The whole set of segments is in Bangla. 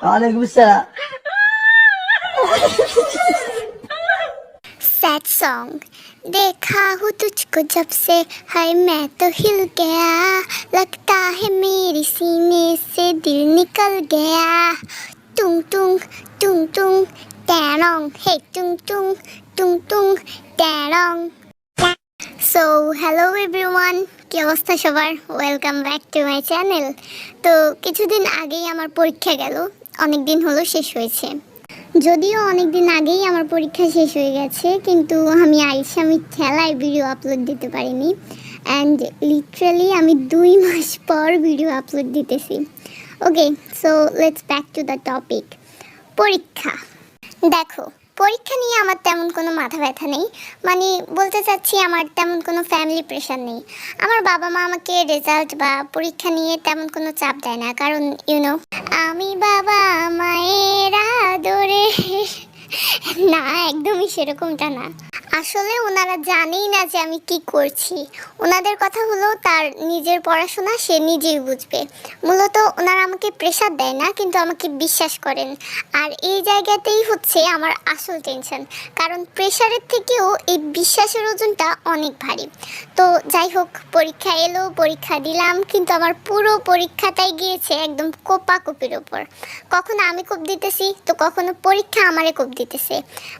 वालेकुम सलाम। Sad song. देखा हूँ तुझको जब से हाय मैं तो हिल गया, लगता है मेरी सीने से दिल निकल गया। टुंग टुंग टुंग टुंग टैरोंग, हे टुंग टुंग टुंग टुंग टैरोंग। সো হ্যালো এভরিওয়ান, কি অবস্থা সবার? Welcome back to my channel. তো কিছুদিন আগেই আমার পরীক্ষা গেল, অনেক দিন হলো শেষ হয়েছে। যদিও অনেক দিন আগেই আমার পরীক্ষা শেষ হয়ে গেছে, কিন্তু আমি ঠেলায় ভিডিও আপলোড দিতে পারিনি। অ্যান্ড লিটারালি আমি 2 মাস পর ভিডিও আপলোড দিতেছি। Okay, so let's back to the topic. পরীক্ষা। দেখো, পরীক্ষা নিয়ে আমার তেমন কোনো মাথা ব্যথা নেই। মানে বলতে চাচ্ছি, আমার তেমন কোনো ফ্যামিলি প্রেশার নেই। আমার বাবা মা আমাকে রেজাল্ট বা পরীক্ষা নিয়ে তেমন কোনো চাপ দেয় না, কারণ আমি বাবা মায়ের আদরে। না, একদমই সেরকমটা না। আসলে ওনারা জানেই না যে আমি কি করছি। ওনাদের কথা হলো তার নিজের পড়াশোনা সে নিজেই বুঝবে। মূলত ওনারা আমাকে প্রেশার দেয় না, কিন্তু আমাকে বিশ্বাস করেন। আর এই জায়গাতেই হচ্ছে আমার আসল টেনশন, কারণ প্রেশারের থেকেও এই বিশ্বাসের ওজনটা অনেক ভারী। তো যাই হোক, পরীক্ষা এলো, পরীক্ষা দিলাম, কিন্তু আমার পুরো পরীক্ষাটাই গিয়েছে একদম কোপাকুপির ওপর। কখনো আমি কোপ দিতেছি, তো কখনো পরীক্ষা আমারে কোপ দিতেছে।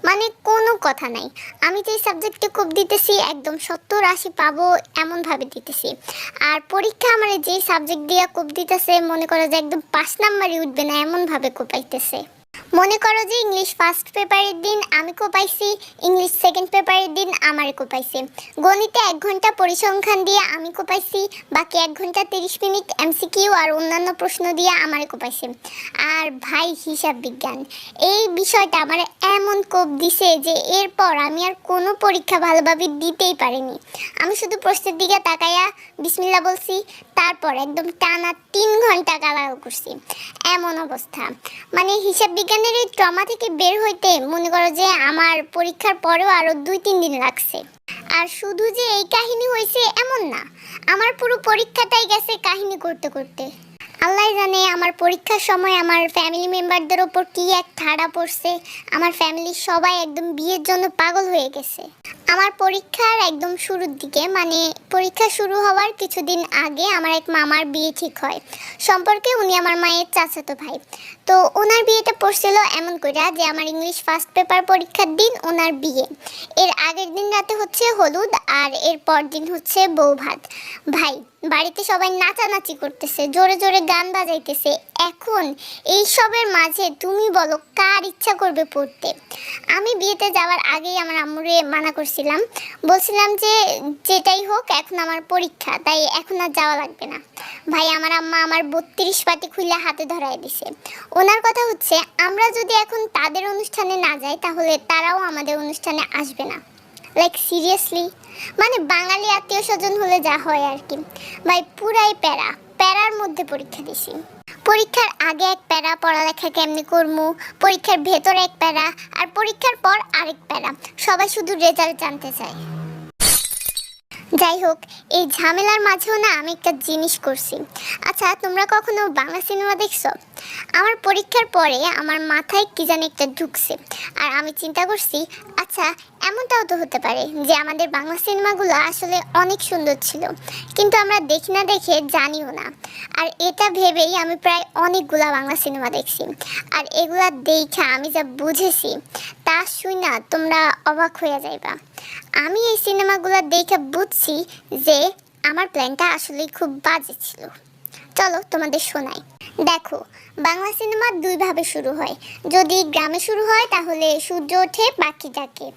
মানে কোনো কথা নাই, আমি যে সাবজেক্টে কোপ দিতেছি একদম 70-80 পাবো এমনভাবে দিতেছি। আর পরীক্ষা আমার যে সাবজেক্ট দিয়ে কোপ দিতেছে, মনে করো যে একদম 5 নাম্বারই উঠবে না এমনভাবে কোপাইতেছে। মনে করো যে ইংলিশ ফার্স্ট পেপারের দিন আমি কোপাইছি, ইংলিশ সেকেন্ড পেপারের দিন আমারে কোপাইছে। গণিতে 1 ঘন্টা পরিসংখ্যান দিয়ে আমি কোপাইছি, বাকি 1 ঘন্টা 30 মিনিট এমসিকিউ আর অন্যান্য প্রশ্ন দিয়ে আমারে কোপাইছে। আর ভাই, হিসাব বিজ্ঞান এই বিষয়টা আমার এমন কোপ দিছে যে এরপর আমি আর কোনো পরীক্ষা ভালোভাবে দিতেই পারিনি। আমি শুধু প্রশ্নের দিকে তাকাইয়া বিসমিল্লাহ বলছি, তারপর একদম টানা 3 ঘন্টা গালাগাল করছি। এমন অবস্থা। মানে হিসাব বিজ্ঞানের এই ট্রমা থেকে বের হইতে মনে করো যে আমার পরীক্ষার পরেও আরও 2-3 দিন লাগছে। আর শুধু যে এই কাহিনী হয়েছে এমন না, আমার পুরো পরীক্ষাটাই গেছে কাহিনী করতে করতে। আল্লাহ জানে আমার পরীক্ষার সময় আমার ফ্যামিলি মেম্বারদের ওপর কি এক ঠাড়া পড়ছে। আমার ফ্যামিলির সবাই একদম বিয়ের জন্য পাগল হয়ে গেছে। আমার পরীক্ষার একদম শুরুর দিকে, মানে পরীক্ষা শুরু হওয়ার কিছুদিন আগে আমার এক মামার বিয়ে ঠিক হয়। সম্পর্কে উনি আমার মায়ের চাচাতো ভাই। তো ওনার বিয়েটা পড়ছিল এমন করে যে আমার ইংলিশ ফার্স্ট পেপার পরীক্ষার দিন ওনার বিয়ে, এর আগের দিন রাতে হচ্ছে হলুদ, আর এর পর দিন হচ্ছে বউ ভাত। ভাই, বাড়িতে সবাই নাচানাচি করতেছে, জোরে জোরে গান বাজাইতেছে। এখন এই সবের মাঝে তুমি বলো কার ইচ্ছা করবে পড়তে? আমি বিয়েতে যাওয়ার আগেই আমার আম্মুরে মানা করছিলাম, বলছিলাম যে যেটাই হোক এখন আমার পরীক্ষা, তাই এখন আর যাওয়া লাগবে না। ভাই, আমার আম্মা আমার 32 পাটি খুলে হাতে ধরায় দিছে। ওনার কথা হচ্ছে, আমরা যদি এখন তাদের অনুষ্ঠানে না যাই তাহলে তারাও আমাদের অনুষ্ঠানে আসবে না। লাইক সিরিয়াসলি, মানে বাঙালি আত্মীয় স্বজন হলে যা হয় আর কি। ভাই, পুরাই প্যারার মধ্যে পরীক্ষা দিছি। পরীক্ষার আগে এক প্যারা, পড়ালেখা কেমনি করবো, পরীক্ষার ভেতরে এক প্যারা, আর পরীক্ষার পর আরেক প্যারা। সবাই শুধু রেজাল্ট জানতে চায়। যাই হোক, এই ঝামেলার মাঝেও না আমি একটা জিনিস করছি। আচ্ছা, তোমরা কখনো বাংলা সিনেমা দেখছো? আমার পরীক্ষার পরে আমার মাথায় কি জানি একটা ঢুকছে, আর আমি চিন্তা করছি, আচ্ছা এমনটাও তো হতে পারে যে আমাদের বাংলা সিনেমাগুলো আসলে অনেক সুন্দর ছিল, কিন্তু আমরা দেখি না দেখে জানিও না। আর এটা ভেবেই আমি প্রায় অনেকগুলা বাংলা সিনেমা দেখছি। আর এগুলা দেখা আমি যা বুঝেছি তা শুই না তোমরা অবাক হয়ে যাইবা। আমি এই সিনেমাগুলো দেখে বুঝছি যে আমার প্ল্যানটা আসলে খুব বাজে ছিল। চলো তোমাদের শোনাই। দেখো, বাংলা সিনেমা 2 ভাবে শুরু হয়। যদি গ্রামে শুরু হয় তাহলে সূর্য ওঠে পাখিটাকে,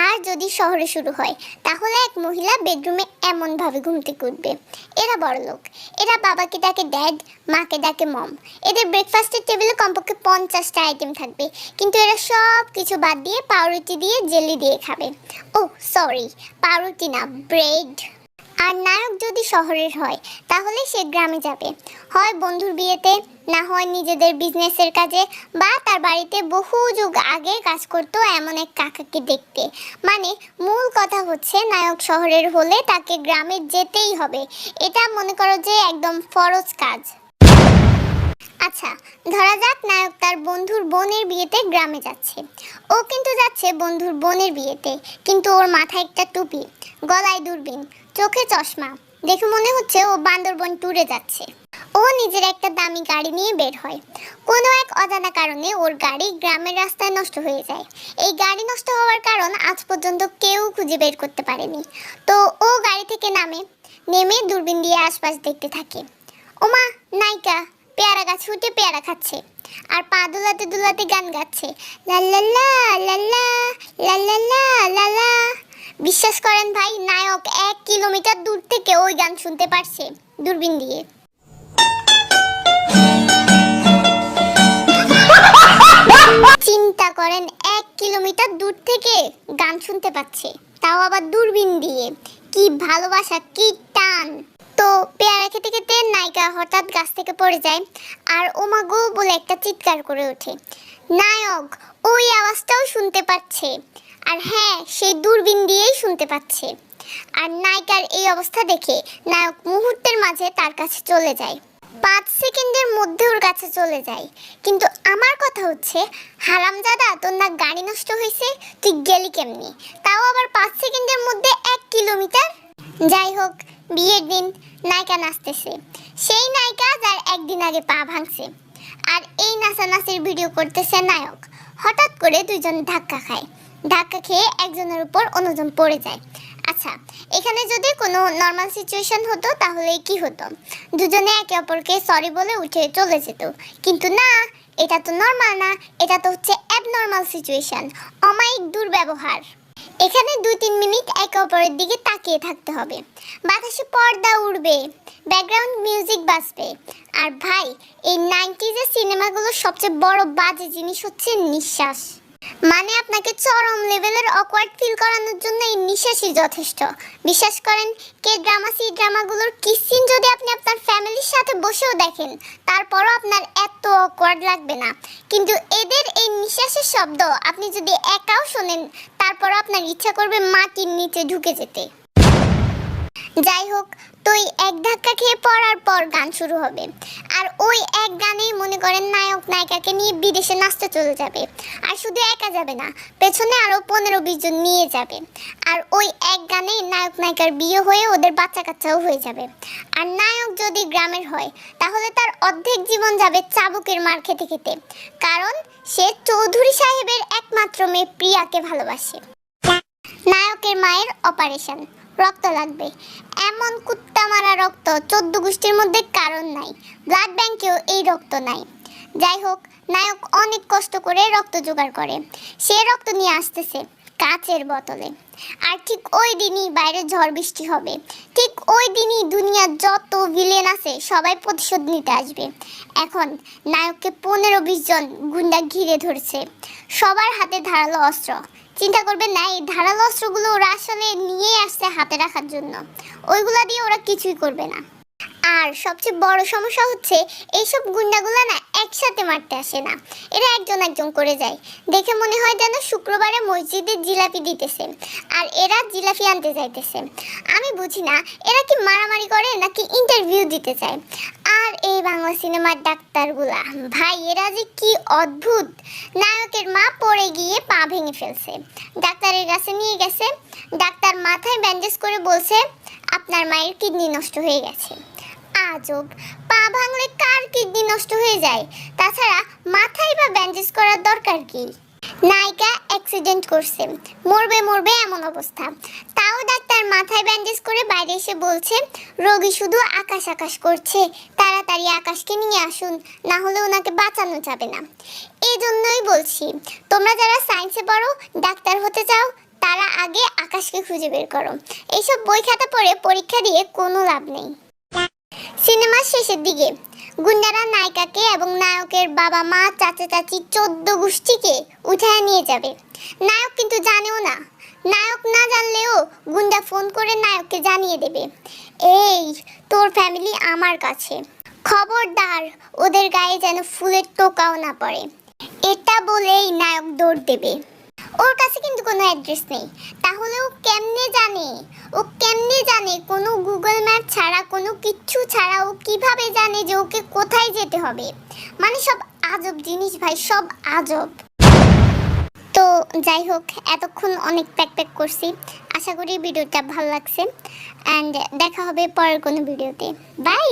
আর যদি শহরে শুরু হয় তাহলে এক মহিলা বেডরুমে এমনভাবে ঘুম থেকে উঠবে। এরা বড়লোক, এরা বাবাকে ডাকে ড্যাড, মাকে ডাকে মম। এদের ব্রেকফাস্টের টেবিলে কমপক্ষে 50টা আইটেম থাকবে, কিন্তু এরা সব কিছু বাদ দিয়ে পাউরুটি দিয়ে জেলি দিয়ে খাবে। ও সরি, পাউরুটি না, ব্রেড। আর নায়ক যদি শহরের হয় তাহলে সে গ্রামে যাবে, হয় বন্ধুর বিয়েতে, না হয় নিজেদের বিজনেসের কাজে, বা তার বাড়িতে বহু যুগ আগে কাজ করতো এমন এক কাকাকে দেখতে। মানে মূল কথা হচ্ছে, নায়ক শহরের হলে তাকে গ্রামে যেতেই হবে। এটা মনে করো যে একদম ফরজ কাজ। আচ্ছা, ধরা যাক নায়ক তার বন্ধুর বোনের বিয়েতে গ্রামে যাচ্ছে। ও কিন্তু যাচ্ছে বন্ধুর বোনের বিয়েতে, কিন্তু ওর মাথায় একটা টুপি, গলায় দূরবীন, চোখে চশমা, দেখে মনে হচ্ছে ও বান্দরবন ট্যুরে যাচ্ছে। ও নিজের একটা দামি গাড়ি নিয়ে বের হয়। কোনো এক অজানা কারণে ওর গাড়ি গ্রামের রাস্তায় নষ্ট হয়ে যায়। এই গাড়ি নষ্ট হওয়ার কারণ আজ পর্যন্ত কেউ খুঁজে বের করতে পারেনি। তো ও গাড়ি থেকে নেমে দূরবীন দিয়ে আশপাশ দেখতে থাকে। ওমা, নায়িকা পেয়ারা গাছ উঠে পেয়ারা খাচ্ছে আর পা দুলাতে দুলাতে গান গাচ্ছে, লা লা লা লা লা লা লা লা লা লা। বিশ্বাস করেন ভাই, নায়ক 1 কিলোমিটার দূর থেকে ওই গান শুনতে পারছে দূরবীন দিয়ে। চিন্তা করেন, 1 কিলোমিটার দূর থেকে গান শুনতে পাচ্ছে, তাও আবার দূরবীন দিয়ে। কি ভালোবাসা, কি টান। তো পেয়ারা খেতে খেতে নায়িকা হঠাৎ গাছ থেকে পড়ে যায় আর ওমা গো বলে একটা চিৎকার করে ওঠে। নায়ক ওই আওয়াজটাও শুনতে পাচ্ছে, আর হ্যাঁ, সেই দূরবীন দিয়েই শুনতে পাচ্ছে। আর নায়িকার এই অবস্থা দেখে নায়ক মুহূর্তের মাঝে তার কাছে চলে যায়, 5 সেকেন্ডের মধ্যে ওর কাছে চলে যায়। কিন্তু আমার কথা হচ্ছে, হারামজাদা, তোর না গাড়ি নষ্ট হয়েছে, তুই গেলি কেমনি, তাও আবার 5 সেকেন্ডের মধ্যে 1 কিলোমিটার। যাই হোক, বিয়ের দিন নায়িকা নাচতেছে, সেই নায়িকা যার একদিন আগে পা ভাঙছে। আর এই নাচানাচির ভিডিও করতেছে নায়ক। হঠাৎ করে দুইজন ধাক্কা খায়, ধাক্কা খেয়ে একজনের উপর অন্যজন পড়ে যায়। আচ্ছা, এখানে যদি কোনো নর্মাল সিচুয়েশন হতো তাহলে কি হতো? দুজনে একে অপরকে সরি বলে উঠে চলে যেত। কিন্তু না, এটা তো নর্মাল না, এটা তো হচ্ছে অ্যাবনর্মাল সিচুয়েশন, অমায়িক দুর্ব্যবহার। এখানে 2-3 মিনিট একে অপরের দিকে তাকিয়ে থাকতে হবে, বাতাসে পর্দা উড়বে, ব্যাকগ্রাউন্ড মিউজিক বাজবে। আর ভাই, এই 90s সিনেমাগুলোর সবচেয়ে বড় বাজে জিনিস হচ্ছে নিঃশ্বাস। মানে আপনাকে চরম লেভেলের অকওয়ার্ড ফিল করানোর জন্য এই নিঃশ্বাসই যথেষ্ট। বিশ্বাস করেন, কে ড্রামা সি ড্রামাগুলোর কিস সিন যদি আপনি আপনার ফ্যামিলির সাথে বসেও দেখেন, তারপরও আপনার এত অকওয়ার্ড লাগবে না। কিন্তু এদের এই নিঃশ্বাসের শব্দ আপনি যদি একাও শোনেন, তারপরও আপনার ইচ্ছা করবে মাটির নিচে ঢুকে যেতে। যাই হোক, তো এই এক ধাক্কা খেয়ে পড়ার পর গান শুরু হবে। আর ওই এক গানেই মনে করেন নায়ক নায়িকাকে নিয়ে বিদেশে নাচতে চলে যাবে। আর শুধু একা যাবে না, পেছনে আরও 15-20 জন নিয়ে যাবে। আর ওই এক গানেই নায়ক নায়িকার বিয়ে হয়ে ওদের বাচ্চা কাচ্চাও হয়ে যাবে। আর নায়ক যদি গ্রামের হয়, তাহলে তার অর্ধেক জীবন যাবে চাবুকের মার খেতে খেতে, কারণ সে চৌধুরী সাহেবের একমাত্র মেয়ে প্রিয়াকে ভালোবাসে। নায়কের মায়ের অপারেশন, রক্ত লাগবে, এমন কুত্তা মারা রক্ত 14 গোষ্ঠীর মধ্যে কারণ নাই, ব্লাড ব্যাংকেও এই রক্ত নাই। যাই হোক, নায়ক অনেক কষ্ট করে রক্ত জোগাড় করে, সে রক্ত নিয়ে আসতেছে কাচের বোতলে। আর ঠিক ওই দিনই বাইরে ঝড় বৃষ্টি হবে, ঠিক ওই দিনই দুনিয়ার যত ভিলেন আছে সবাই প্রতিশোধ নিতে আসবে। এখন নায়ককে 15-20 জন গুন্ডা ঘিরে ধরছে, সবার হাতে ধারালো অস্ত্র। চিন্তা করবেন না, এই ধারালো অস্ত্রগুলো ওরা আসলে নিয়ে আসছে হাতে রাখার জন্য, ওইগুলা দিয়ে ওরা কিছুই করবে না। আর সবচেয়ে বড় সমস্যা হচ্ছে, এইসব গুন্ডাগুলো না একসাথে মারতে আসে না, এরা একজন একজন করে যায়। দেখে মনে হয় যেন শুক্রবারে মসজিদে জিলাপি দিতেছে আর এরা জিলাপি আনতে যাইতেছে। আমি বুঝি না, এরা কি মারামারি করে নাকি ইন্টারভিউ দিতে চায়। আর এই বাংলা সিনেমার ডাক্তারগুলা, ভাই এরা যে কি অদ্ভুত। নায়কের মা পড়ে গিয়ে পা ভেঙে ফেলছে, ডাক্তারের কাছে নিয়ে গেছে, ডাক্তার মাথায় ব্যান্ডেজ করে বলছে আপনার মায়ের কিডনি নষ্ট হয়ে গেছে। আজব, পা ভাঙলে কার কিডনি নষ্ট হয়ে যায়? তাছাড়া মাথায় বা ব্যান্ডেজ করার দরকার কি? নায়িকা অ্যাক্সিডেন্ট করছে, মরবে মরবে এমন অবস্থা, তাও ডাক্তার মাথায় ব্যান্ডেজ করে বাইরে এসে বলছে রোগী শুধু আকাশ আকাশ করছে, তাড়াতাড়ি আকাশকে নিয়ে আসুন, না হলে ওনাকে বাঁচানো যাবে না। এই জন্যই বলছি, তোমরা যারা সায়েন্সে পড়ো, ডাক্তার হতে চাও, তারা আগে আকাশকে খুঁজে বের করো। এইসব বই খাতা পড়ে পরীক্ষা দিয়ে কোনো লাভ নেই। সিনেমার শেষের দিকে গুন্ডারা নায়িকাকে এবং নায়কের বাবা মা চাচা চাচি 14 গোষ্ঠীকে উঠায় নিয়ে যাবে। নায়ক কিন্তু জানেও না, নায়ক না জানলেও গুন্ডা ফোন করে নায়ককে জানিয়ে দেবে, এই তোর ফ্যামিলি আমার কাছে, খবরদার ওদের গায়ে যেন ফুলের টোকাও না পড়ে। এটা বলেই নায়ক দৌড় দেবে। ওর কাছে কিন্তু কোনো অ্যাড্রেস নেই। তাহলে ও কেমনে জানে কোনো গুগল ম্যাপ ছাড়া, কোনো কিচ্ছু ছাড়া ও কিভাবে জানে যে ওকে কোথায় যেতে হবে? মানে সব আজব জিনিস ভাই, সব আজব। তো যাই হোক, এতক্ষণ অনেক প্যাক করছি। আশা করি ভিডিওটা ভালো লাগছে, অ্যান্ড দেখা হবে পরের কোনো ভিডিওতে। বাই।